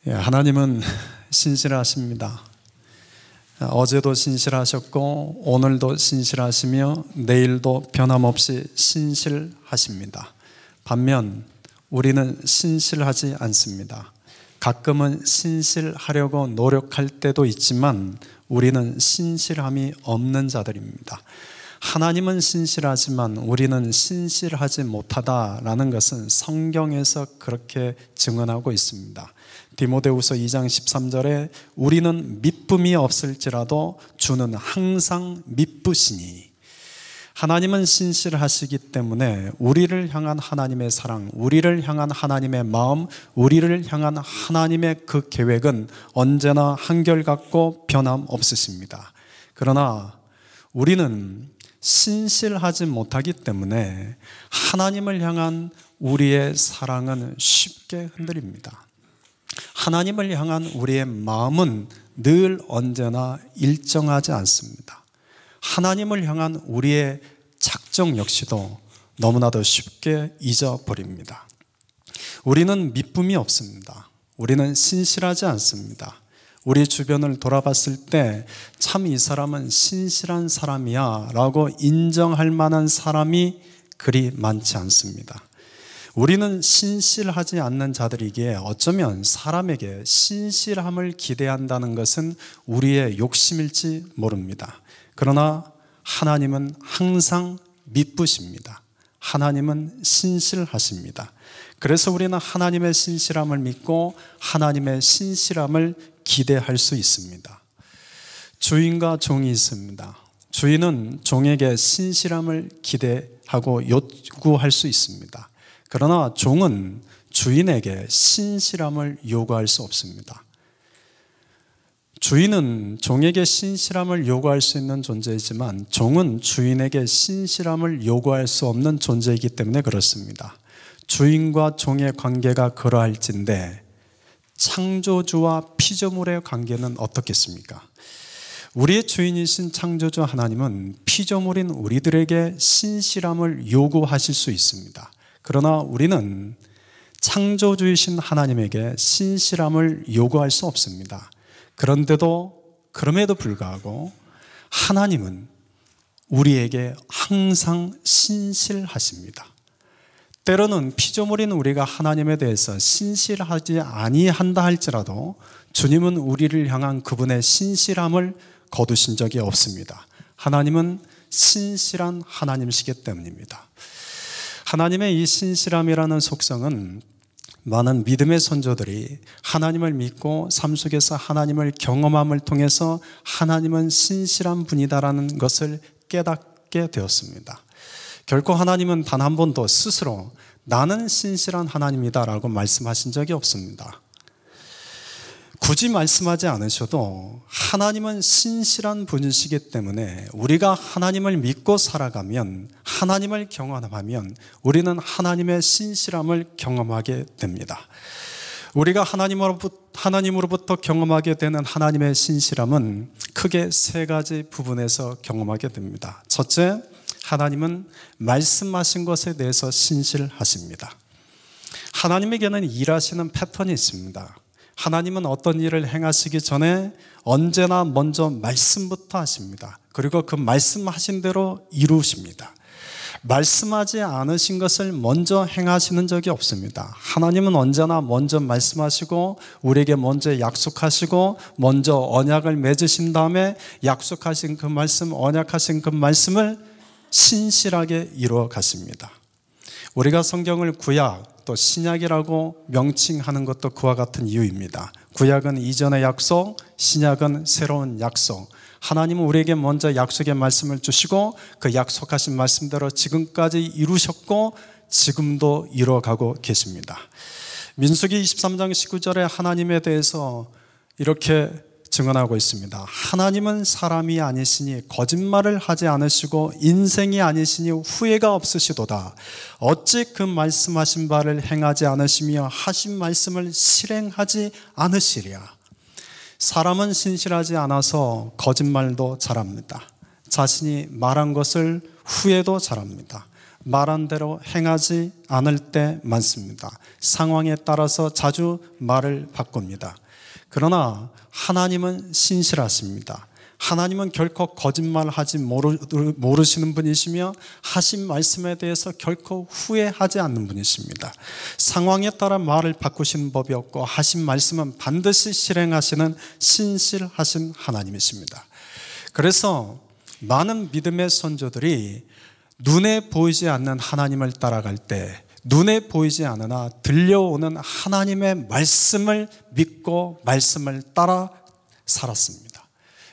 하나님은 신실하십니다. 어제도 신실하셨고 오늘도 신실하시며 내일도 변함없이 신실하십니다. 반면 우리는 신실하지 않습니다. 가끔은 신실하려고 노력할 때도 있지만 우리는 신실함이 없는 자들입니다. 하나님은 신실하지만 우리는 신실하지 못하다라는 것은 성경에서 그렇게 증언하고 있습니다. 디모데후서 2장 13절에 우리는 미쁨이 없을지라도 주는 항상 미쁘시니, 하나님은 신실하시기 때문에 우리를 향한 하나님의 사랑, 우리를 향한 하나님의 마음, 우리를 향한 하나님의 그 계획은 언제나 한결같고 변함없으십니다. 그러나 우리는 신실하지 못하기 때문에 하나님을 향한 우리의 사랑은 쉽게 흔들립니다. 하나님을 향한 우리의 마음은 늘 언제나 일정하지 않습니다. 하나님을 향한 우리의 작정 역시도 너무나도 쉽게 잊어버립니다. 우리는 미쁨이 없습니다. 우리는 신실하지 않습니다. 우리 주변을 돌아봤을 때 참 이 사람은 신실한 사람이야 라고 인정할 만한 사람이 그리 많지 않습니다. 우리는 신실하지 않는 자들이기에 어쩌면 사람에게 신실함을 기대한다는 것은 우리의 욕심일지 모릅니다. 그러나 하나님은 항상 미쁘십니다. 하나님은 신실하십니다. 그래서 우리는 하나님의 신실함을 믿고 하나님의 신실함을 기대할 수 있습니다. 주인과 종이 있습니다. 주인은 종에게 신실함을 기대하고 요구할 수 있습니다. 그러나 종은 주인에게 신실함을 요구할 수 없습니다. 주인은 종에게 신실함을 요구할 수 있는 존재이지만 종은 주인에게 신실함을 요구할 수 없는 존재이기 때문에 그렇습니다. 주인과 종의 관계가 그러할진데 창조주와 피조물의 관계는 어떻겠습니까? 우리의 주인이신 창조주 하나님은 피조물인 우리들에게 신실함을 요구하실 수 있습니다. 그러나 우리는 창조주이신 하나님에게 신실함을 요구할 수 없습니다. 그럼에도 불구하고 하나님은 우리에게 항상 신실하십니다. 때로는 피조물인 우리가 하나님에 대해서 신실하지 아니한다 할지라도 주님은 우리를 향한 그분의 신실함을 거두신 적이 없습니다. 하나님은 신실한 하나님이시기 때문입니다. 하나님의 이 신실함이라는 속성은 많은 믿음의 선조들이 하나님을 믿고 삶 속에서 하나님을 경험함을 통해서 하나님은 신실한 분이다라는 것을 깨닫게 되었습니다. 결코 하나님은 단 한 번도 스스로 나는 신실한 하나님이다 라고 말씀하신 적이 없습니다. 굳이 말씀하지 않으셔도 하나님은 신실한 분이시기 때문에 우리가 하나님을 믿고 살아가면, 하나님을 경험하면 우리는 하나님의 신실함을 경험하게 됩니다. 우리가 하나님으로부터 경험하게 되는 하나님의 신실함은 크게 세 가지 부분에서 경험하게 됩니다. 첫째, 하나님은 말씀하신 것에 대해서 신실하십니다. 하나님에게는 일하시는 패턴이 있습니다. 하나님은 어떤 일을 행하시기 전에 언제나 먼저 말씀부터 하십니다. 그리고 그 말씀하신 대로 이루십니다. 말씀하지 않으신 것을 먼저 행하시는 적이 없습니다. 하나님은 언제나 먼저 말씀하시고 우리에게 먼저 약속하시고 먼저 언약을 맺으신 다음에 약속하신 그 말씀, 언약하신 그 말씀을 신실하게 이루어 가십니다. 우리가 성경을 구약 또 신약이라고 명칭하는 것도 그와 같은 이유입니다. 구약은 이전의 약속, 신약은 새로운 약속. 하나님은 우리에게 먼저 약속의 말씀을 주시고 그 약속하신 말씀대로 지금까지 이루셨고 지금도 이루어가고 계십니다. 민수기 23장 19절에 하나님에 대해서 이렇게 증언하고 있습니다. 하나님은 사람이 아니시니 거짓말을 하지 않으시고 인생이 아니시니 후회가 없으시도다. 어찌 그 말씀하신 바를 행하지 않으시며 하신 말씀을 실행하지 않으시랴. 사람은 신실하지 않아서 거짓말도 잘합니다. 자신이 말한 것을 후회도 잘합니다. 말한 대로 행하지 않을 때 많습니다. 상황에 따라서 자주 말을 바꿉니다. 그러나 하나님은 신실하십니다. 하나님은 결코 거짓말하지 모르시는 분이시며 하신 말씀에 대해서 결코 후회하지 않는 분이십니다. 상황에 따라 말을 바꾸시는 법이 없고 하신 말씀은 반드시 실행하시는 신실하신 하나님이십니다. 그래서 많은 믿음의 선조들이 눈에 보이지 않는 하나님을 따라갈 때 눈에 보이지 않으나 들려오는 하나님의 말씀을 믿고 말씀을 따라 살았습니다.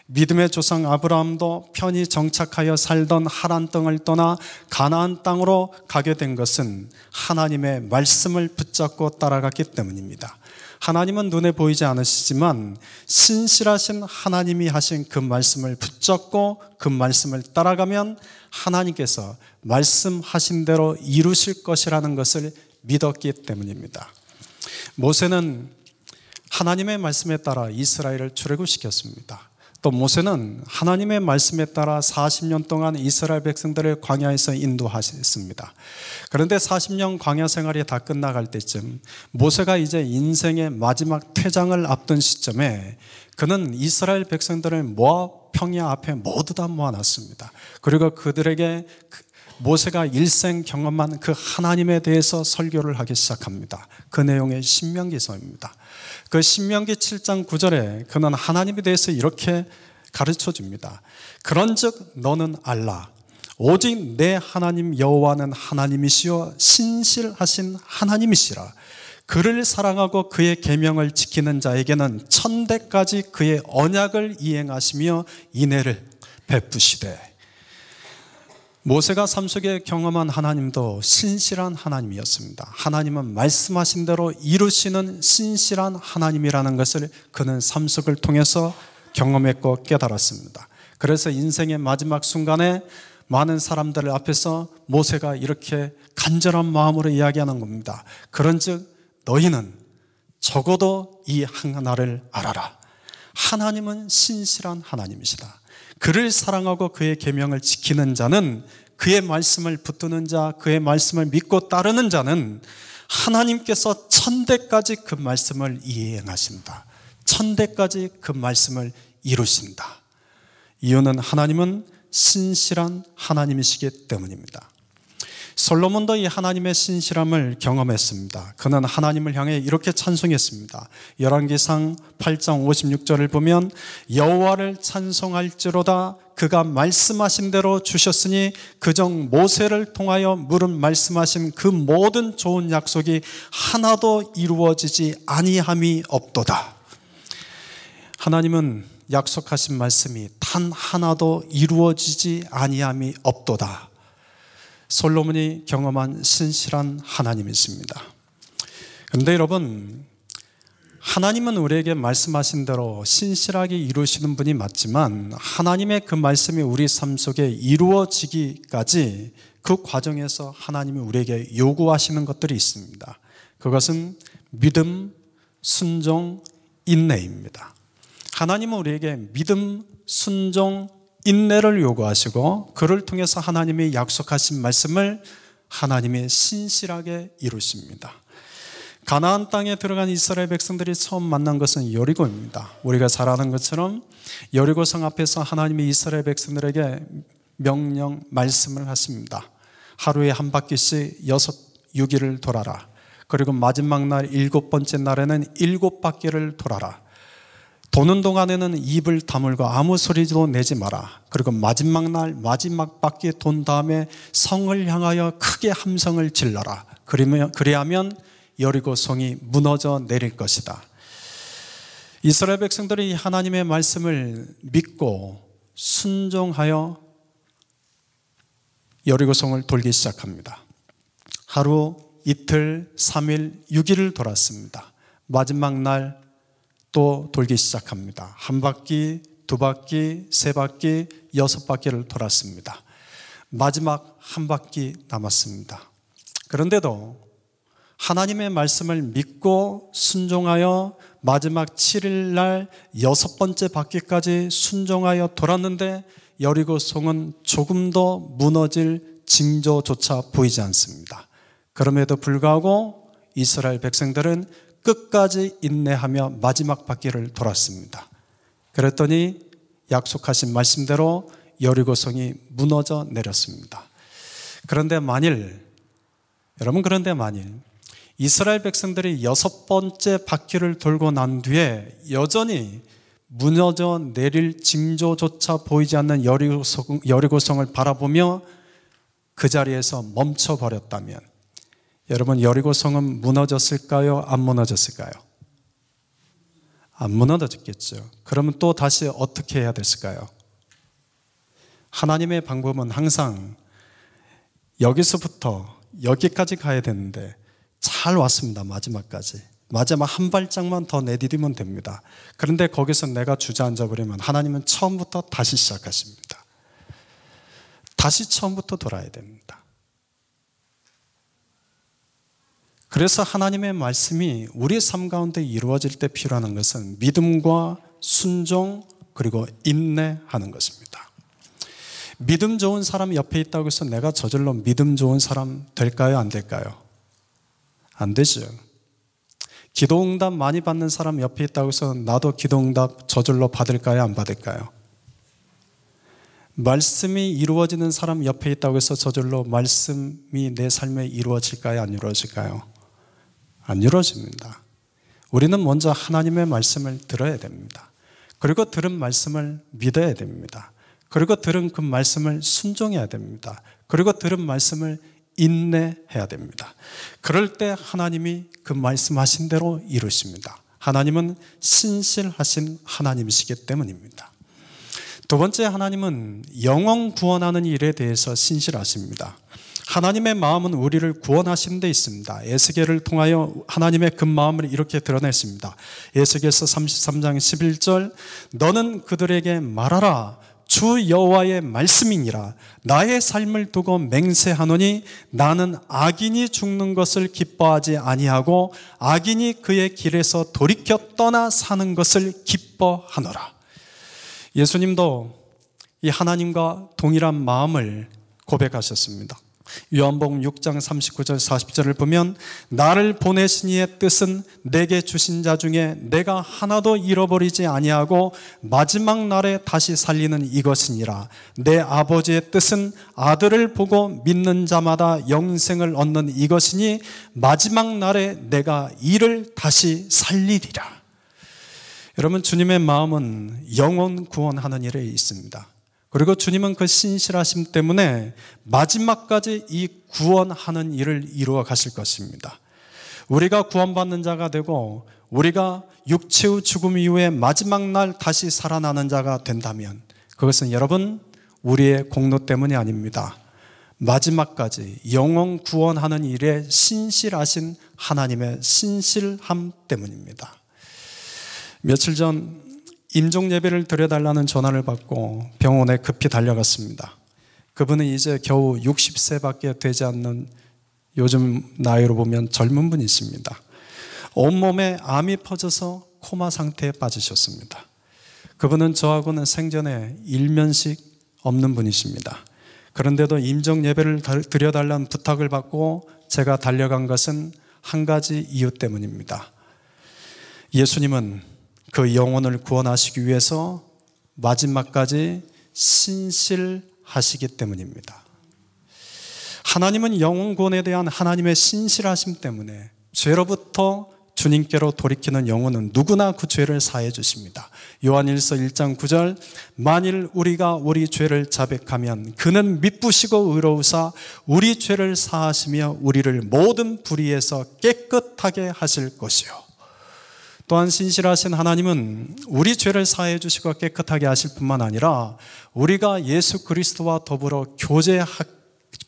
믿음의 조상 아브라함도 편히 정착하여 살던 하란 땅을 떠나 가나안 땅으로 가게 된 것은 하나님의 말씀을 붙잡고 따라갔기 때문입니다. 하나님은 눈에 보이지 않으시지만 신실하신 하나님이 하신 그 말씀을 붙잡고 그 말씀을 따라가면 하나님께서 말씀하신 대로 이루실 것이라는 것을 믿었기 때문입니다. 모세는 하나님의 말씀에 따라 이스라엘을 출애굽시켰습니다. 또 모세는 하나님의 말씀에 따라 40년 동안 이스라엘 백성들을 광야에서 인도하셨습니다. 그런데 40년 광야 생활이 다 끝나갈 때쯤 모세가 이제 인생의 마지막 퇴장을 앞둔 시점에 그는 이스라엘 백성들을 모압 평야 앞에 모두 다 모아놨습니다. 그리고 그들에게 모세가 일생 경험한 그 하나님에 대해서 설교를 하기 시작합니다. 그 내용의 신명기서입니다. 그 신명기 7장 9절에 그는 하나님에 대해서 이렇게 가르쳐 줍니다. 그런즉 너는 알라 오직 내 하나님 여호와는 하나님이시요 신실하신 하나님이시라. 그를 사랑하고 그의 계명을 지키는 자에게는 천대까지 그의 언약을 이행하시며 인애를 베푸시되. 모세가 삶 속에 경험한 하나님도 신실한 하나님이었습니다. 하나님은 말씀하신 대로 이루시는 신실한 하나님이라는 것을 그는 삶 속을 통해서 경험했고 깨달았습니다. 그래서 인생의 마지막 순간에 많은 사람들 앞에서 모세가 이렇게 간절한 마음으로 이야기하는 겁니다. 그런즉 너희는 적어도 이 하나를 알아라. 하나님은 신실한 하나님이시다. 그를 사랑하고 그의 계명을 지키는 자는, 그의 말씀을 붙드는 자, 그의 말씀을 믿고 따르는 자는 하나님께서 천대까지 그 말씀을 이행하신다. 천대까지 그 말씀을 이루신다. 이유는 하나님은 신실한 하나님이시기 때문입니다. 솔로몬도 이 하나님의 신실함을 경험했습니다. 그는 하나님을 향해 이렇게 찬송했습니다. 열왕기상 8장 56절을 보면 여호와를 찬송할지로다 그가 말씀하신 대로 주셨으니 그정 모세를 통하여 물은 말씀하신 그 모든 좋은 약속이 하나도 이루어지지 아니함이 없도다. 하나님은 약속하신 말씀이 단 하나도 이루어지지 아니함이 없도다. 솔로몬이 경험한 신실한 하나님이십니다. 그런데 여러분, 하나님은 우리에게 말씀하신 대로 신실하게 이루시는 분이 맞지만 하나님의 그 말씀이 우리 삶 속에 이루어지기까지 그 과정에서 하나님이 우리에게 요구하시는 것들이 있습니다. 그것은 믿음, 순종, 인내입니다. 하나님은 우리에게 믿음, 순종, 인내를 요구하시고 그를 통해서 하나님이 약속하신 말씀을 하나님이 신실하게 이루십니다. 가나안 땅에 들어간 이스라엘 백성들이 처음 만난 것은 여리고입니다. 우리가 잘 아는 것처럼 여리고성 앞에서 하나님이 이스라엘 백성들에게 명령 말씀을 하십니다. 하루에 한 바퀴씩 6일을 돌아라. 그리고 마지막 날 7번째 날에는 7바퀴를 돌아라. 도는 동안에는 입을 다물고 아무 소리도 내지 마라. 그리고 마지막 날 마지막 바퀴 돈 다음에 성을 향하여 크게 함성을 질러라. 그리하면 여리고 성이 무너져 내릴 것이다. 이스라엘 백성들이 하나님의 말씀을 믿고 순종하여 여리고 성을 돌기 시작합니다. 하루, 이틀, 3일, 6일을 돌았습니다. 마지막 날 또 돌기 시작합니다. 한 바퀴, 두 바퀴, 세 바퀴, 6바퀴를 돌았습니다. 마지막 한 바퀴 남았습니다. 그런데도 하나님의 말씀을 믿고 순종하여 마지막 7일 날 6번째 바퀴까지 순종하여 돌았는데 여리고 성은 조금도 무너질 징조조차 보이지 않습니다. 그럼에도 불구하고 이스라엘 백성들은 끝까지 인내하며 마지막 바퀴를 돌았습니다. 그랬더니 약속하신 말씀대로 여리고성이 무너져 내렸습니다. 그런데 만일 이스라엘 백성들이 6번째 바퀴를 돌고 난 뒤에 여전히 무너져 내릴 징조조차 보이지 않는 여리고성을 바라보며 그 자리에서 멈춰버렸다면 여러분, 여리고성은 무너졌을까요? 안 무너졌을까요? 안 무너졌겠죠. 그러면 또 다시 어떻게 해야 됐을까요? 하나님의 방법은 항상 여기서부터 여기까지 가야 되는데 잘 왔습니다. 마지막까지. 마지막 한 발짝만 더 내디디면 됩니다. 그런데 거기서 내가 주저앉아 버리면 하나님은 처음부터 다시 시작하십니다. 다시 처음부터 돌아야 됩니다. 그래서 하나님의 말씀이 우리의 삶 가운데 이루어질 때 필요한 것은 믿음과 순종 그리고 인내하는 것입니다. 믿음 좋은 사람 옆에 있다고 해서 내가 저절로 믿음 좋은 사람 될까요? 안 될까요? 안 되죠. 기도응답 많이 받는 사람 옆에 있다고 해서 나도 기도응답 저절로 받을까요? 안 받을까요? 말씀이 이루어지는 사람 옆에 있다고 해서 저절로 말씀이 내 삶에 이루어질까요? 안 이루어질까요? 안 이루어집니다. 우리는 먼저 하나님의 말씀을 들어야 됩니다. 그리고 들은 말씀을 믿어야 됩니다. 그리고 들은 그 말씀을 순종해야 됩니다. 그리고 들은 말씀을 인내해야 됩니다. 그럴 때 하나님이 그 말씀하신 대로 이루십니다. 하나님은 신실하신 하나님이시기 때문입니다. 두 번째, 하나님은 영혼 구원하는 일에 대해서 신실하십니다. 하나님의 마음은 우리를 구원하시는 데 있습니다. 에스겔을 통하여 하나님의 그 마음을 이렇게 드러냈습니다. 에스겔서 33장 11절, 너는 그들에게 말하라. 주 여호와의 말씀이니라. 나의 삶을 두고 맹세하노니 나는 악인이 죽는 것을 기뻐하지 아니하고 악인이 그의 길에서 돌이켜 떠나 사는 것을 기뻐하노라. 예수님도 이 하나님과 동일한 마음을 고백하셨습니다. 요한복음 6장 39절 40절을 보면 나를 보내신 이의 뜻은 내게 주신 자 중에 내가 하나도 잃어버리지 아니하고 마지막 날에 다시 살리는 이것이니라. 내 아버지의 뜻은 아들을 보고 믿는 자마다 영생을 얻는 이것이니 마지막 날에 내가 이를 다시 살리리라. 여러분, 주님의 마음은 영혼 구원하는 일에 있습니다. 그리고 주님은 그 신실하심 때문에 마지막까지 이 구원하는 일을 이루어 가실 것입니다. 우리가 구원받는 자가 되고 우리가 육체의 죽음 이후에 마지막 날 다시 살아나는 자가 된다면 그것은 여러분 우리의 공로 때문이 아닙니다. 마지막까지 영혼 구원하는 일에 신실하신 하나님의 신실함 때문입니다. 며칠 전 임종 예배를 드려달라는 전화를 받고 병원에 급히 달려갔습니다. 그분은 이제 겨우 60세밖에 되지 않는, 요즘 나이로 보면 젊은 분이십니다. 온몸에 암이 퍼져서 코마 상태에 빠지셨습니다. 그분은 저하고는 생전에 일면식 없는 분이십니다. 그런데도 임종 예배를 드려달라는 부탁을 받고 제가 달려간 것은 한 가지 이유 때문입니다. 예수님은 그 영혼을 구원하시기 위해서 마지막까지 신실하시기 때문입니다. 하나님은 영혼 구원에 대한 하나님의 신실하심 때문에 죄로부터 주님께로 돌이키는 영혼은 누구나 그 죄를 사해 주십니다. 요한일서 1장 9절, 만일 우리가 우리 죄를 자백하면 그는 미쁘시고 의로우사 우리 죄를 사하시며 우리를 모든 불의에서 깨끗하게 하실 것이요. 또한 신실하신 하나님은 우리 죄를 사해 주시고 깨끗하게 하실 뿐만 아니라 우리가 예수 그리스도와 더불어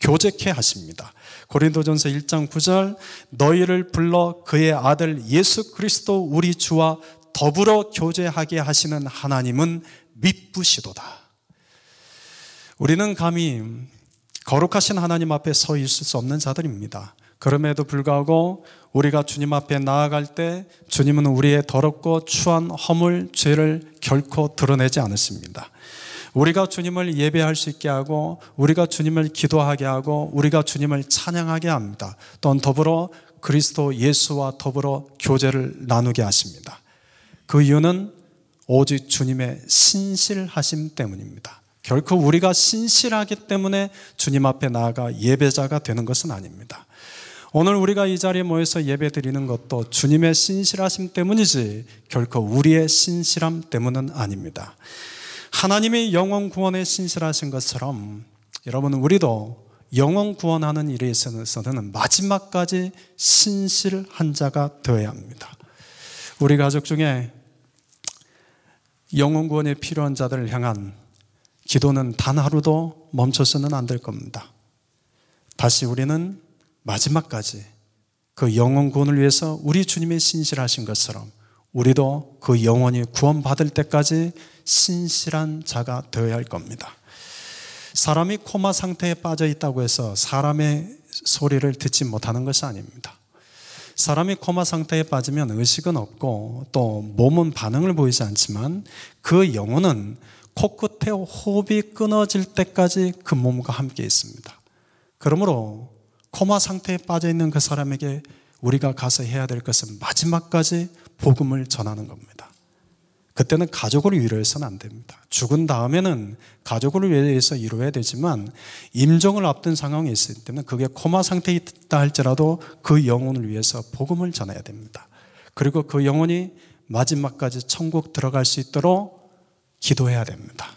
교제케 하십니다. 고린도전서 1장 9절, 너희를 불러 그의 아들 예수 그리스도 우리 주와 더불어 교제하게 하시는 하나님은 미쁘시도다. 우리는 감히 거룩하신 하나님 앞에 서 있을 수 없는 자들입니다. 그럼에도 불구하고 우리가 주님 앞에 나아갈 때 주님은 우리의 더럽고 추한 허물, 죄를 결코 드러내지 않으십니다. 우리가 주님을 예배할 수 있게 하고 우리가 주님을 기도하게 하고 우리가 주님을 찬양하게 합니다. 또한 더불어 그리스도 예수와 더불어 교제를 나누게 하십니다. 그 이유는 오직 주님의 신실하심 때문입니다. 결코 우리가 신실하기 때문에 주님 앞에 나아가 예배자가 되는 것은 아닙니다. 오늘 우리가 이 자리에 모여서 예배 드리는 것도 주님의 신실하심 때문이지 결코 우리의 신실함 때문은 아닙니다. 하나님이 영혼 구원에 신실하신 것처럼 여러분 우리도 영혼 구원하는 일에 있어서는 마지막까지 신실한 자가 되어야 합니다. 우리 가족 중에 영혼 구원에 필요한 자들을 향한 기도는 단 하루도 멈춰서는 안 될 겁니다. 다시 우리는 마지막까지 그 영혼 구원을 위해서 우리 주님의 신실하신 것처럼 우리도 그 영혼이 구원받을 때까지 신실한 자가 되어야 할 겁니다. 사람이 코마 상태에 빠져 있다고 해서 사람의 소리를 듣지 못하는 것이 아닙니다. 사람이 코마 상태에 빠지면 의식은 없고 또 몸은 반응을 보이지 않지만 그 영혼은 코끝에 호흡이 끊어질 때까지 그 몸과 함께 있습니다. 그러므로 코마 상태에 빠져 있는 그 사람에게 우리가 가서 해야 될 것은 마지막까지 복음을 전하는 겁니다. 그때는 가족을 위로해서는 안 됩니다. 죽은 다음에는 가족을 위해서 이루어야 되지만 임종을 앞둔 상황이 있을 때는 그게 코마 상태에 있다 할지라도 그 영혼을 위해서 복음을 전해야 됩니다. 그리고 그 영혼이 마지막까지 천국 들어갈 수 있도록 기도해야 됩니다.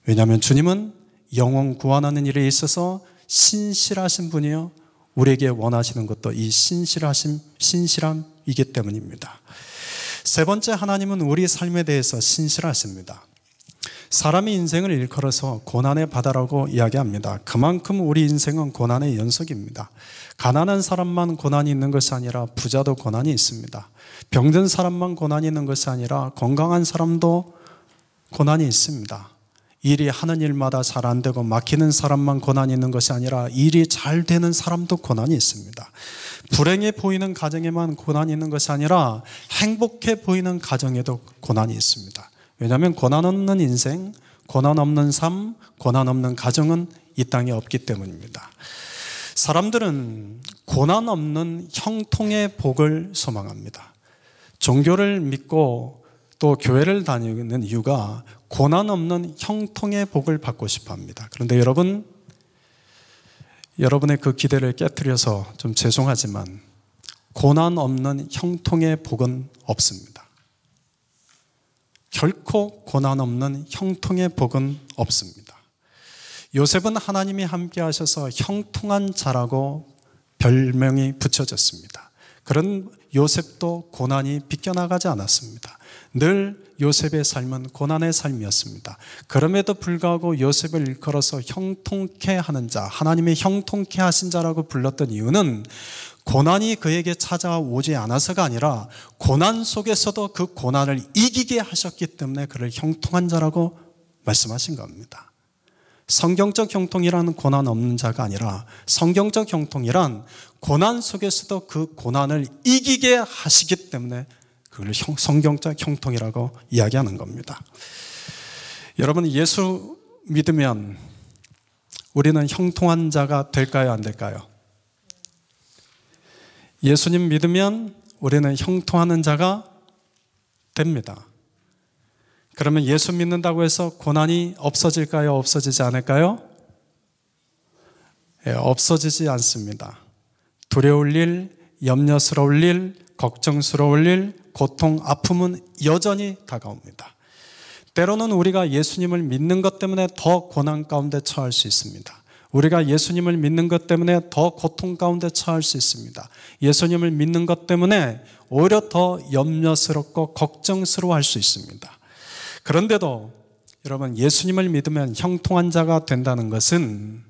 왜냐하면 주님은 영혼 구원하는 일에 있어서 신실하신 분이요 우리에게 원하시는 것도 이 신실함이기 때문입니다. 세 번째, 하나님은 우리 삶에 대해서 신실하십니다. 사람이 인생을 일컬어서 고난의 바다라고 이야기합니다. 그만큼 우리 인생은 고난의 연속입니다. 가난한 사람만 고난이 있는 것이 아니라 부자도 고난이 있습니다. 병든 사람만 고난이 있는 것이 아니라 건강한 사람도 고난이 있습니다. 일이 하는 일마다 잘 안 되고 막히는 사람만 고난이 있는 것이 아니라 일이 잘 되는 사람도 고난이 있습니다. 불행해 보이는 가정에만 고난이 있는 것이 아니라 행복해 보이는 가정에도 고난이 있습니다. 왜냐하면 고난 없는 인생, 고난 없는 삶, 고난 없는 가정은 이 땅에 없기 때문입니다. 사람들은 고난 없는 형통의 복을 소망합니다. 종교를 믿고 또 교회를 다니는 이유가 고난 없는 형통의 복을 받고 싶어 합니다. 그런데 여러분의 그 기대를 깨트려서 좀 죄송하지만 고난 없는 형통의 복은 없습니다. 결코 고난 없는 형통의 복은 없습니다. 요셉은 하나님이 함께 하셔서 형통한 자라고 별명이 붙여졌습니다. 그런 요셉도 고난이 비껴나가지 않았습니다. 늘 요셉의 삶은 고난의 삶이었습니다. 그럼에도 불구하고 요셉을 일컬어서 형통케 하는 자, 하나님의 형통케 하신 자라고 불렀던 이유는 고난이 그에게 찾아오지 않아서가 아니라 고난 속에서도 그 고난을 이기게 하셨기 때문에 그를 형통한 자라고 말씀하신 겁니다. 성경적 형통이란 고난 없는 자가 아니라 성경적 형통이란 고난 속에서도 그 고난을 이기게 하시기 때문에 그걸 성경적 형통이라고 이야기하는 겁니다. 여러분, 예수 믿으면 우리는 형통한 자가 될까요? 안 될까요? 예수님 믿으면 우리는 형통하는 자가 됩니다. 그러면 예수 믿는다고 해서 고난이 없어질까요? 없어지지 않을까요? 없어지지 않습니다. 두려울 일, 염려스러울 일, 걱정스러울 일, 고통, 아픔은 여전히 다가옵니다. 때로는 우리가 예수님을 믿는 것 때문에 더 고난 가운데 처할 수 있습니다. 우리가 예수님을 믿는 것 때문에 더 고통 가운데 처할 수 있습니다. 예수님을 믿는 것 때문에 오히려 더 염려스럽고 걱정스러워할 수 있습니다. 그런데도 여러분, 예수님을 믿으면 형통한 자가 된다는 것은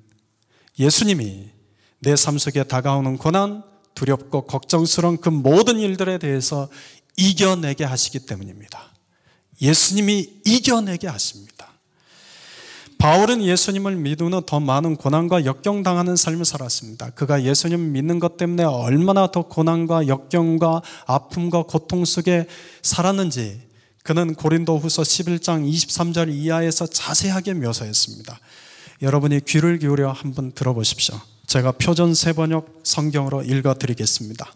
예수님이 내 삶 속에 다가오는 고난, 두렵고 걱정스러운 그 모든 일들에 대해서 이겨내게 하시기 때문입니다. 예수님이 이겨내게 하십니다. 바울은 예수님을 믿은 후 더 많은 고난과 역경당하는 삶을 살았습니다. 그가 예수님을 믿는 것 때문에 얼마나 더 고난과 역경과 아픔과 고통 속에 살았는지 그는 고린도후서 11장 23절 이하에서 자세하게 묘사했습니다. 여러분이 귀를 기울여 한번 들어보십시오. 제가 표준 세번역 성경으로 읽어드리겠습니다.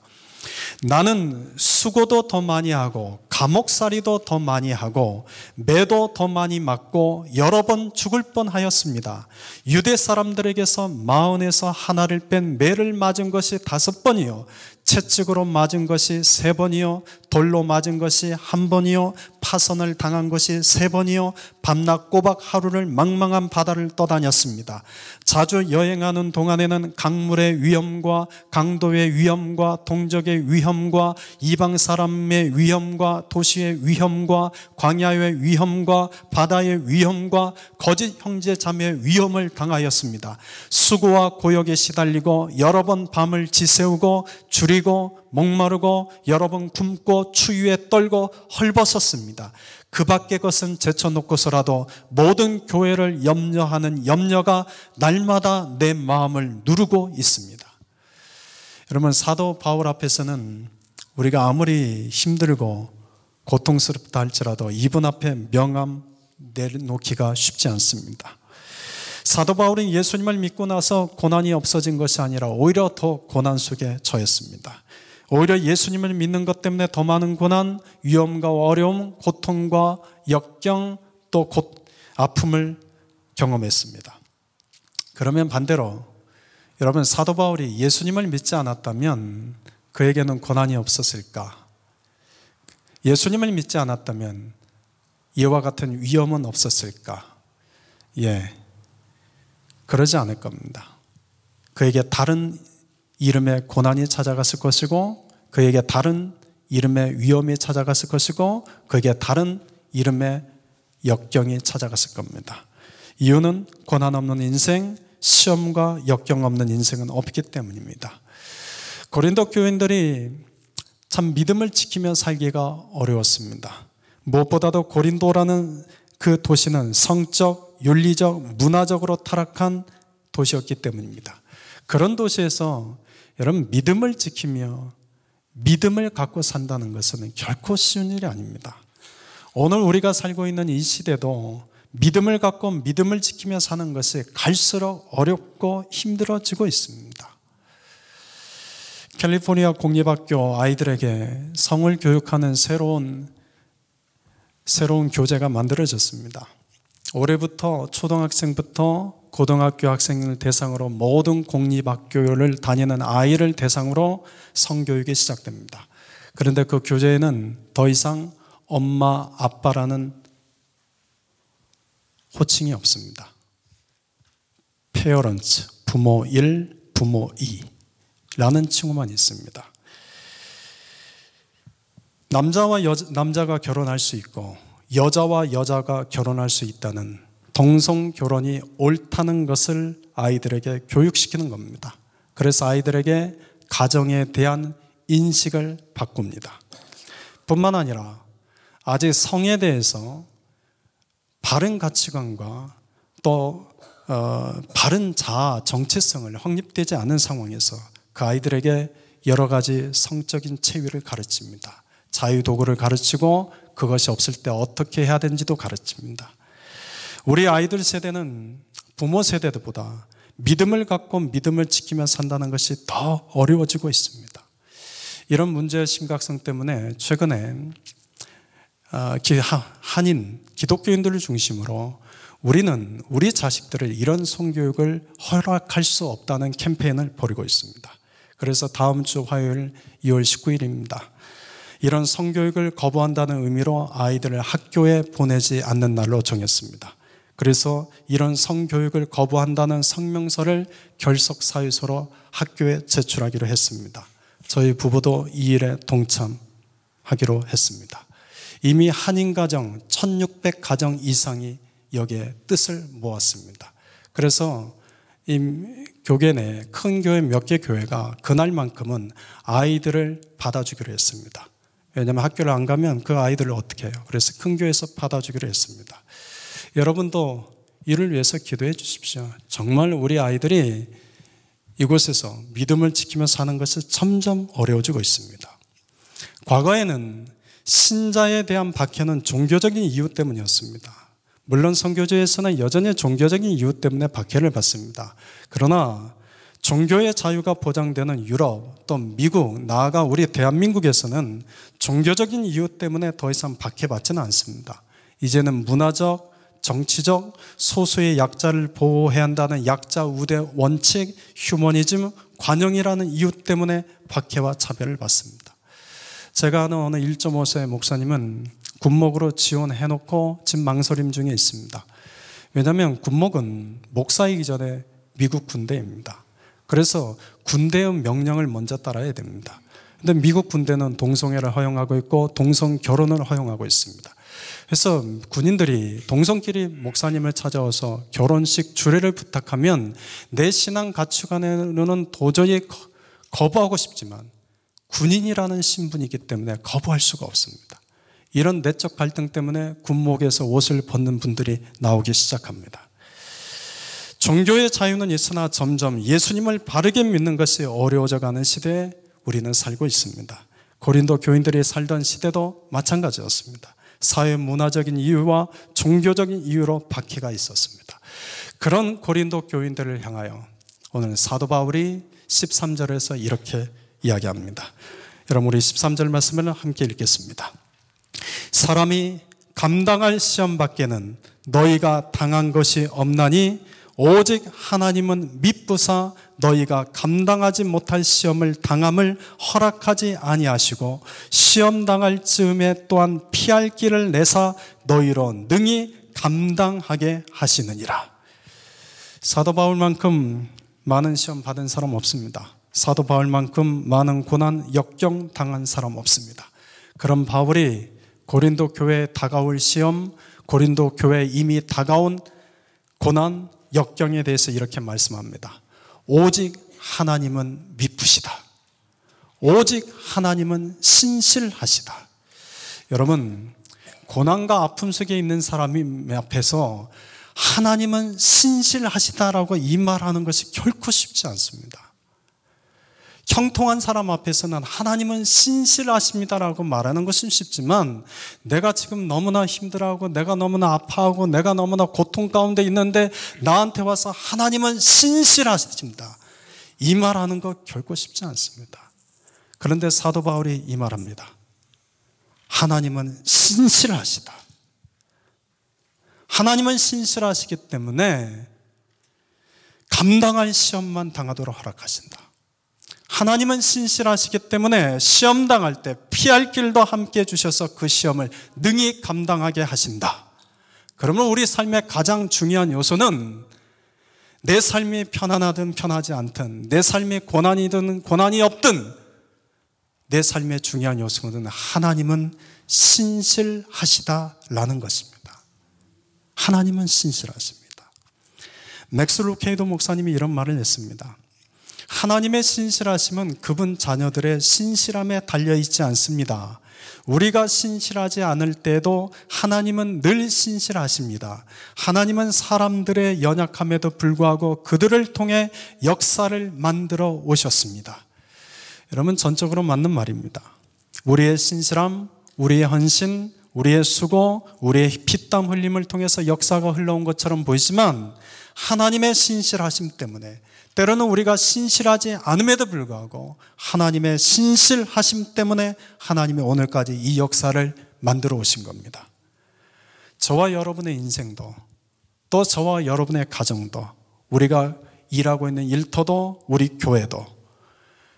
나는 수고도 더 많이 하고 감옥살이도 더 많이 하고 매도 더 많이 맞고 여러 번 죽을 뻔하였습니다. 유대 사람들에게서 마흔에서 하나를 뺀 매를 맞은 것이 5번이요 채찍으로 맞은 것이 3번이요 돌로 맞은 것이 1번이요 파선을 당한 것이 3번이요 밤낮 꼬박 하루를 망망한 바다를 떠다녔습니다. 자주 여행하는 동안에는 강물의 위험과 강도의 위험과 동족의 위험과 이방 사람의 위험과 도시의 위험과 광야의 위험과 바다의 위험과 거짓 형제 자매의 위험을 당하였습니다. 수고와 고역에 시달리고 여러 번 밤을 지새우고 줄이고 목마르고 여러 번 굶고 추위에 떨고 헐벗었습니다. 그 밖의 것은 제쳐놓고서라도 모든 교회를 염려하는 염려가 날마다 내 마음을 누르고 있습니다. 여러분, 사도 바울 앞에서는 우리가 아무리 힘들고 고통스럽다 할지라도 이분 앞에 명함 내놓기가 쉽지 않습니다. 사도 바울은 예수님을 믿고 나서 고난이 없어진 것이 아니라 오히려 더 고난 속에 처했습니다. 오히려 예수님을 믿는 것 때문에 더 많은 고난, 위험과 어려움, 고통과 역경, 또 아픔을 경험했습니다. 그러면 반대로 여러분, 사도 바울이 예수님을 믿지 않았다면 그에게는 고난이 없었을까? 예수님을 믿지 않았다면 이와 같은 위험은 없었을까? 그러지 않을 겁니다. 그에게 다른 이름의 고난이 찾아갔을 것이고, 그에게 다른 이름의 위험이 찾아갔을 것이고, 그에게 다른 이름의 역경이 찾아갔을 겁니다. 이유는 고난 없는 인생, 시험과 역경 없는 인생은 없기 때문입니다. 고린도 교인들이 참 믿음을 지키며 살기가 어려웠습니다. 무엇보다도 고린도라는 그 도시는 성적, 윤리적, 문화적으로 타락한 도시였기 때문입니다. 그런 도시에서 여러분, 믿음을 지키며 믿음을 갖고 산다는 것은 결코 쉬운 일이 아닙니다. 오늘 우리가 살고 있는 이 시대도 믿음을 갖고 믿음을 지키며 사는 것이 갈수록 어렵고 힘들어지고 있습니다. 캘리포니아 공립학교 아이들에게 성을 교육하는 새로운 교재가 만들어졌습니다. 올해부터 초등학생부터 고등학교 학생을 대상으로 모든 공립학교를 다니는 아이를 대상으로 성교육이 시작됩니다. 그런데 그 교재에는 더 이상 엄마, 아빠라는 호칭이 없습니다. 페어런츠, 부모 1, 부모 2라는 칭호만 있습니다. 남자가 결혼할 수 있고 여자와 여자가 결혼할 수 있다는 동성 결혼이 옳다는 것을 아이들에게 교육시키는 겁니다. 그래서 아이들에게 가정에 대한 인식을 바꿉니다. 뿐만 아니라 아직 성에 대해서 바른 가치관과 또 바른 자아, 정체성을 확립되지 않은 상황에서 그 아이들에게 여러 가지 성적인 체위를 가르칩니다. 자유도구를 가르치고 그것이 없을 때 어떻게 해야 되는지도 가르칩니다. 우리 아이들 세대는 부모 세대보다 믿음을 갖고 믿음을 지키며 산다는 것이 더 어려워지고 있습니다. 이런 문제의 심각성 때문에 최근에 한인 기독교인들을 중심으로 우리는 우리 자식들을 이런 성교육을 허락할 수 없다는 캠페인을 벌이고 있습니다. 그래서 다음 주 화요일 2월 19일입니다. 이런 성교육을 거부한다는 의미로 아이들을 학교에 보내지 않는 날로 정했습니다. 그래서 이런 성교육을 거부한다는 성명서를 결석사유서로 학교에 제출하기로 했습니다. 저희 부부도 이 일에 동참하기로 했습니다. 이미 한인가정 1600가정 이상이 여기에 뜻을 모았습니다. 그래서 이 교계 내 큰 교회 몇 개 교회가 그날만큼은 아이들을 받아주기로 했습니다. 왜냐하면 학교를 안 가면 그 아이들을 어떻게 해요? 그래서 큰 교회에서 받아주기로 했습니다. 여러분도 이를 위해서 기도해 주십시오. 정말 우리 아이들이 이곳에서 믿음을 지키며 사는 것이 점점 어려워지고 있습니다. 과거에는 신자에 대한 박해는 종교적인 이유 때문이었습니다. 물론 선교지에서는 여전히 종교적인 이유 때문에 박해를 받습니다. 그러나 종교의 자유가 보장되는 유럽, 또 미국, 나아가 우리 대한민국에서는 종교적인 이유 때문에 더 이상 박해받지는 않습니다. 이제는 문화적, 정치적, 소수의 약자를 보호해야 한다는 약자 우대 원칙, 휴머니즘, 관용이라는 이유 때문에 박해와 차별을 받습니다. 제가 아는 어느 1.5세 목사님은 군목으로 지원해놓고 지금 망설임 중에 있습니다. 왜냐하면 군목은 목사이기 전에 미국 군대입니다. 그래서 군대의 명령을 먼저 따라야 됩니다. 근데 미국 군대는 동성애를 허용하고 있고 동성 결혼을 허용하고 있습니다. 그래서 군인들이 동성끼리 목사님을 찾아와서 결혼식 주례를 부탁하면 내 신앙 가치관으로는 도저히 거부하고 싶지만 군인이라는 신분이기 때문에 거부할 수가 없습니다. 이런 내적 갈등 때문에 군목에서 옷을 벗는 분들이 나오기 시작합니다. 종교의 자유는 있으나 점점 예수님을 바르게 믿는 것이 어려워져가는 시대에 우리는 살고 있습니다. 고린도 교인들이 살던 시대도 마찬가지였습니다. 사회 문화적인 이유와 종교적인 이유로 박해가 있었습니다. 그런 고린도 교인들을 향하여 오늘 사도 바울이 13절에서 이렇게 이야기합니다. 여러분, 우리 13절 말씀을 함께 읽겠습니다. 사람이 감당할 시험 밖에는 너희가 당한 것이 없나니 오직 하나님은 미쁘사 너희가 감당하지 못할 시험을 당함을 허락하지 아니하시고 시험 당할 즈음에 또한 피할 길을 내사 너희로 능히 감당하게 하시느니라. 사도 바울만큼 많은 시험 받은 사람 없습니다. 사도 바울만큼 많은 고난 역경 당한 사람 없습니다. 그런 바울이 고린도 교회에 다가올 시험, 고린도 교회에 이미 다가온 고난 역경에 대해서 이렇게 말씀합니다. 오직 하나님은 미쁘시다. 오직 하나님은 신실하시다. 여러분, 고난과 아픔 속에 있는 사람 앞에서 하나님은 신실하시다라고 이 말하는 것이 결코 쉽지 않습니다. 형통한 사람 앞에서는 하나님은 신실하십니다라고 말하는 것은 쉽지만 내가 지금 너무나 힘들어하고 내가 너무나 아파하고 내가 너무나 고통 가운데 있는데 나한테 와서 하나님은 신실하십니다, 이 말하는 것 결코 쉽지 않습니다. 그런데 사도 바울이 이 말합니다. 하나님은 신실하시다. 하나님은 신실하시기 때문에 감당할 시험만 당하도록 허락하신다. 하나님은 신실하시기 때문에 시험 당할 때 피할 길도 함께 주셔서 그 시험을 능히 감당하게 하신다. 그러면 우리 삶의 가장 중요한 요소는 내 삶이 편안하든 편하지 않든, 내 삶이 고난이든 고난이 없든 내 삶의 중요한 요소는 하나님은 신실하시다라는 것입니다. 하나님은 신실하십니다. 맥스 루케이도 목사님이 이런 말을 했습니다. 하나님의 신실하심은 그분 자녀들의 신실함에 달려있지 않습니다. 우리가 신실하지 않을 때도 하나님은 늘 신실하십니다. 하나님은 사람들의 연약함에도 불구하고 그들을 통해 역사를 만들어 오셨습니다. 여러분, 전적으로 맞는 말입니다. 우리의 신실함, 우리의 헌신, 우리의 수고, 우리의 피땀 흘림을 통해서 역사가 흘러온 것처럼 보이지만 하나님의 신실하심 때문에, 때로는 우리가 신실하지 않음에도 불구하고 하나님의 신실하심 때문에 하나님이 오늘까지 이 역사를 만들어 오신 겁니다. 저와 여러분의 인생도, 또 저와 여러분의 가정도, 우리가 일하고 있는 일터도, 우리 교회도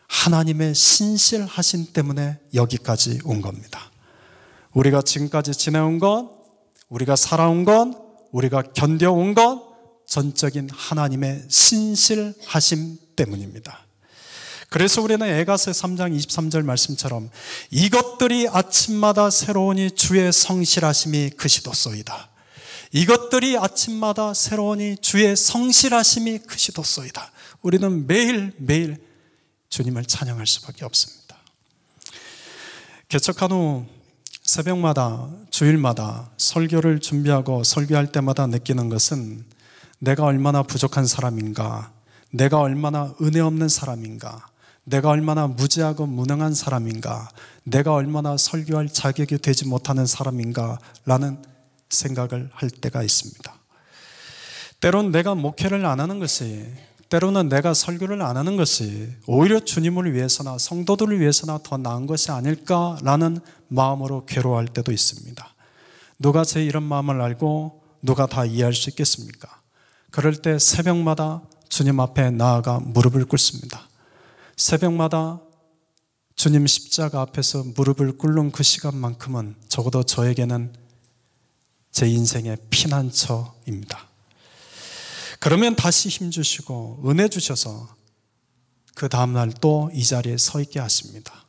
하나님의 신실하심 때문에 여기까지 온 겁니다. 우리가 지금까지 지내온 것, 우리가 살아온 것, 우리가 견뎌온 것, 전적인 하나님의 신실하심 때문입니다. 그래서 우리는 에가서 3장 23절 말씀처럼 이것들이 아침마다 새로우니 주의 성실하심이 크시도소이다. 이것들이 아침마다 새로우니 주의 성실하심이 크시도소이다. 우리는 매일매일 주님을 찬양할 수밖에 없습니다. 개척한 후 새벽마다, 주일마다 설교를 준비하고 설교할 때마다 느끼는 것은 내가 얼마나 부족한 사람인가, 내가 얼마나 은혜 없는 사람인가, 내가 얼마나 무지하고 무능한 사람인가, 내가 얼마나 설교할 자격이 되지 못하는 사람인가 라는 생각을 할 때가 있습니다. 때로는 내가 목회를 안 하는 것이, 때로는 내가 설교를 안 하는 것이 오히려 주님을 위해서나 성도들을 위해서나 더 나은 것이 아닐까라는 마음으로 괴로워할 때도 있습니다. 누가 제 이런 마음을 알고 누가 다 이해할 수 있겠습니까? 그럴 때 새벽마다 주님 앞에 나아가 무릎을 꿇습니다. 새벽마다 주님 십자가 앞에서 무릎을 꿇는 그 시간만큼은 적어도 저에게는 제 인생의 피난처입니다. 그러면 다시 힘주시고 은혜 주셔서 그 다음날 또 이 자리에 서 있게 하십니다.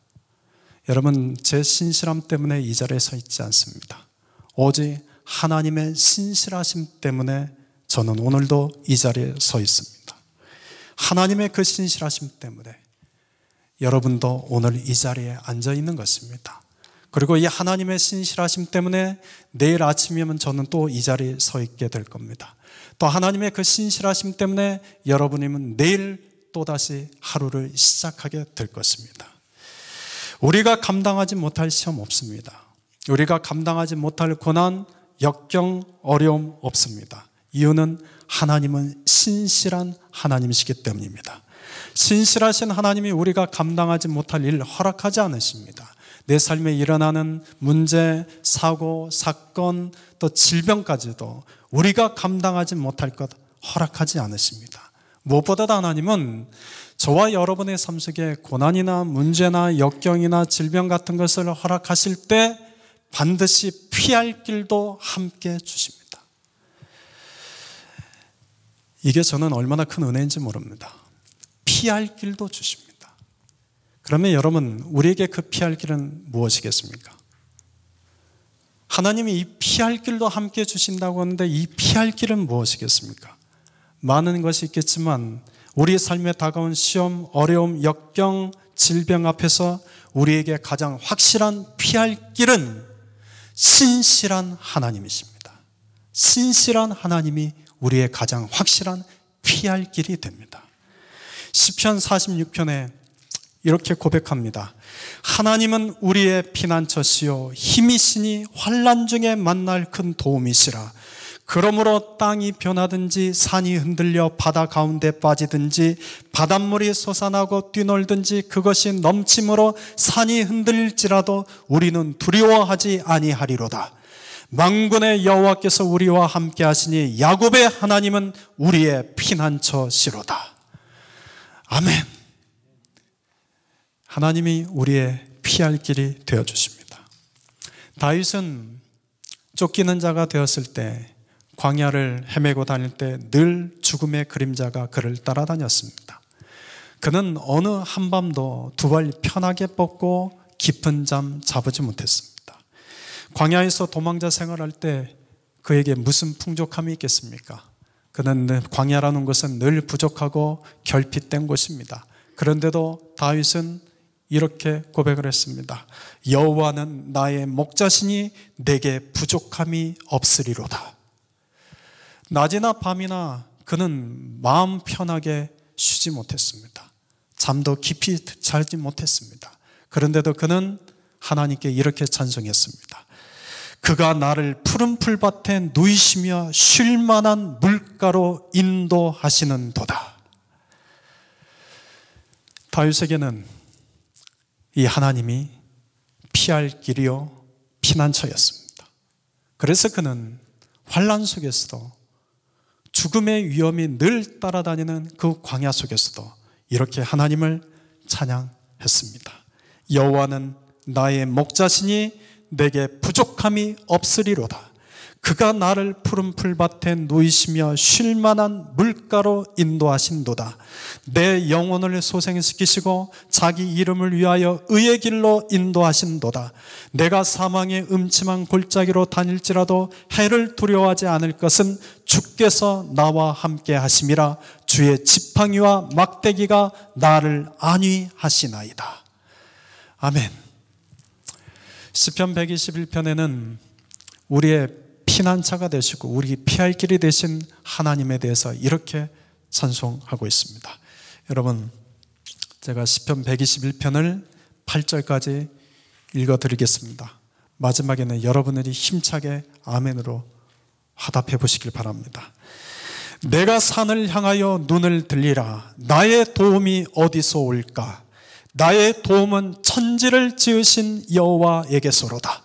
여러분, 제 신실함 때문에 이 자리에 서 있지 않습니다. 오직 하나님의 신실하심 때문에 저는 오늘도 이 자리에 서 있습니다. 하나님의 그 신실하심 때문에 여러분도 오늘 이 자리에 앉아 있는 것입니다. 그리고 이 하나님의 신실하심 때문에 내일 아침이면 저는 또 이 자리에 서 있게 될 겁니다. 또 하나님의 그 신실하심 때문에 여러분이면 내일 또다시 하루를 시작하게 될 것입니다. 우리가 감당하지 못할 시험 없습니다. 우리가 감당하지 못할 고난, 역경, 어려움 없습니다. 이유는 하나님은 신실한 하나님이시기 때문입니다. 신실하신 하나님이 우리가 감당하지 못할 일 허락하지 않으십니다. 내 삶에 일어나는 문제, 사고, 사건, 또 질병까지도 우리가 감당하지 못할 것 허락하지 않으십니다. 무엇보다도 하나님은 저와 여러분의 삶 속에 고난이나 문제나 역경이나 질병 같은 것을 허락하실 때 반드시 피할 길도 함께 주십니다. 이게 저는 얼마나 큰 은혜인지 모릅니다. 피할 길도 주십니다. 그러면 여러분, 우리에게 그 피할 길은 무엇이겠습니까? 하나님이 이 피할 길도 함께 주신다고 하는데 이 피할 길은 무엇이겠습니까? 많은 것이 있겠지만 우리의 삶에 다가온 시험, 어려움, 역경, 질병 앞에서 우리에게 가장 확실한 피할 길은 신실한 하나님이십니다. 신실한 하나님이 우리의 가장 확실한 피할 길이 됩니다. 시편 46편에 이렇게 고백합니다. 하나님은 우리의 피난처시요 힘이시니 환난 중에 만날 큰 도움이시라. 그러므로 땅이 변하든지 산이 흔들려 바다 가운데 빠지든지 바닷물이 솟아나고 뛰놀든지 그것이 넘침으로 산이 흔들릴지라도 우리는 두려워하지 아니하리로다. 만군의 여호와께서 우리와 함께 하시니 야곱의 하나님은 우리의 피난처시로다. 아멘. 하나님이 우리의 피할 길이 되어주십니다. 다윗은 쫓기는 자가 되었을 때 광야를 헤매고 다닐 때 늘 죽음의 그림자가 그를 따라다녔습니다. 그는 어느 한밤도 두 발 편하게 뻗고 깊은 잠 자보지 못했습니다. 광야에서 도망자 생활할 때 그에게 무슨 풍족함이 있겠습니까? 그는 광야라는 곳은 늘 부족하고 결핍된 곳입니다. 그런데도 다윗은 이렇게 고백을 했습니다. 여호와는 나의 목자시니 내게 부족함이 없으리로다. 낮이나 밤이나 그는 마음 편하게 쉬지 못했습니다. 잠도 깊이 자지 못했습니다. 그런데도 그는 하나님께 이렇게 찬송했습니다. 그가 나를 푸른 풀밭에 누이시며 쉴 만한 물가로 인도하시는 도다. 다윗에게는 이 하나님이 피할 길이요 피난처였습니다. 그래서 그는 환난 속에서도 죽음의 위험이 늘 따라다니는 그 광야 속에서도 이렇게 하나님을 찬양했습니다. 여호와는 나의 목자시니 내게 부족함이 없으리로다. 그가 나를 푸른 풀밭에 누이시며 쉴 만한 물가로 인도하신도다. 내 영혼을 소생시키시고 자기 이름을 위하여 의의 길로 인도하신도다. 내가 사망의 음침한 골짜기로 다닐지라도 해를 두려워하지 않을 것은 주께서 나와 함께 하심이라. 주의 지팡이와 막대기가 나를 안위하시나이다. 아멘. 시편 121편에는 우리의 피난처가 되시고 우리 피할 길이 되신 하나님에 대해서 이렇게 찬송하고 있습니다. 여러분, 제가 시편 121편을 8절까지 읽어드리겠습니다. 마지막에는 여러분들이 힘차게 아멘으로 화답해 보시길 바랍니다. 내가 산을 향하여 눈을 들리라. 나의 도움이 어디서 올까? 나의 도움은 천지를 지으신 여호와에게서로다.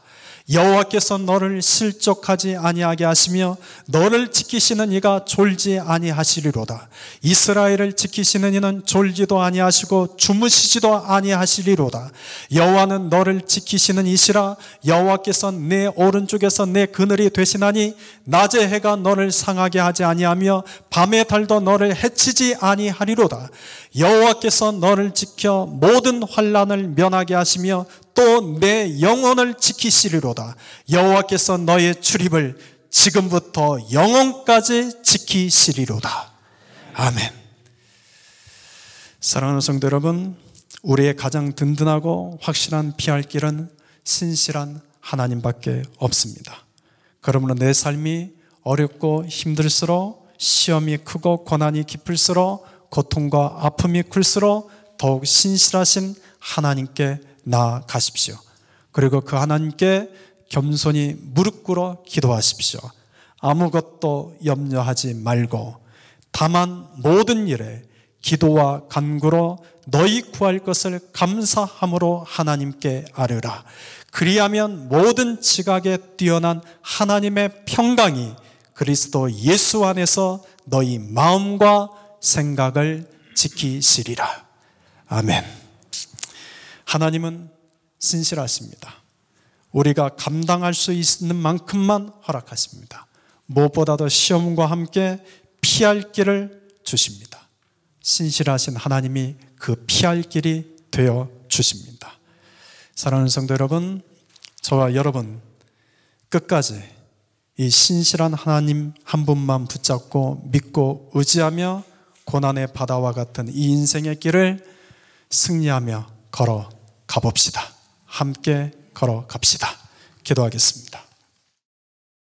여호와께서 너를 실족하지 아니하게 하시며 너를 지키시는 이가 졸지 아니하시리로다. 이스라엘을 지키시는 이는 졸지도 아니하시고 주무시지도 아니하시리로다. 여호와는 너를 지키시는 이시라. 여호와께서 내 오른쪽에서 내 그늘이 되시나니 낮의 해가 너를 상하게 하지 아니하며 밤의 달도 너를 해치지 아니하리로다. 여호와께서 너를 지켜 모든 환난을 면하게 하시며 또 내 영혼을 지키시리로다. 여호와께서 너의 출입을 지금부터 영원까지 지키시리로다. 아멘. 사랑하는 성도 여러분, 우리의 가장 든든하고 확실한 피할 길은 신실한 하나님밖에 없습니다. 그러므로 내 삶이 어렵고 힘들수록, 시험이 크고 고난이 깊을수록, 고통과 아픔이 클수록 더욱 신실하신 하나님께 나아가십시오. 그리고 그 하나님께 겸손히 무릎 꿇어 기도하십시오. 아무것도 염려하지 말고 다만 모든 일에 기도와 간구로 너희 구할 것을 감사함으로 하나님께 아뢰라. 그리하면 모든 지각에 뛰어난 하나님의 평강이 그리스도 예수 안에서 너희 마음과 생각을 지키시리라. 아멘. 하나님은 신실하십니다. 우리가 감당할 수 있는 만큼만 허락하십니다. 무엇보다도 시험과 함께 피할 길을 주십니다. 신실하신 하나님이 그 피할 길이 되어 주십니다. 사랑하는 성도 여러분, 저와 여러분 끝까지 이 신실한 하나님 한 분만 붙잡고 믿고 의지하며 고난의 바다와 같은 이 인생의 길을 승리하며 걸어가 봅시다. 함께 걸어갑시다. 기도하겠습니다.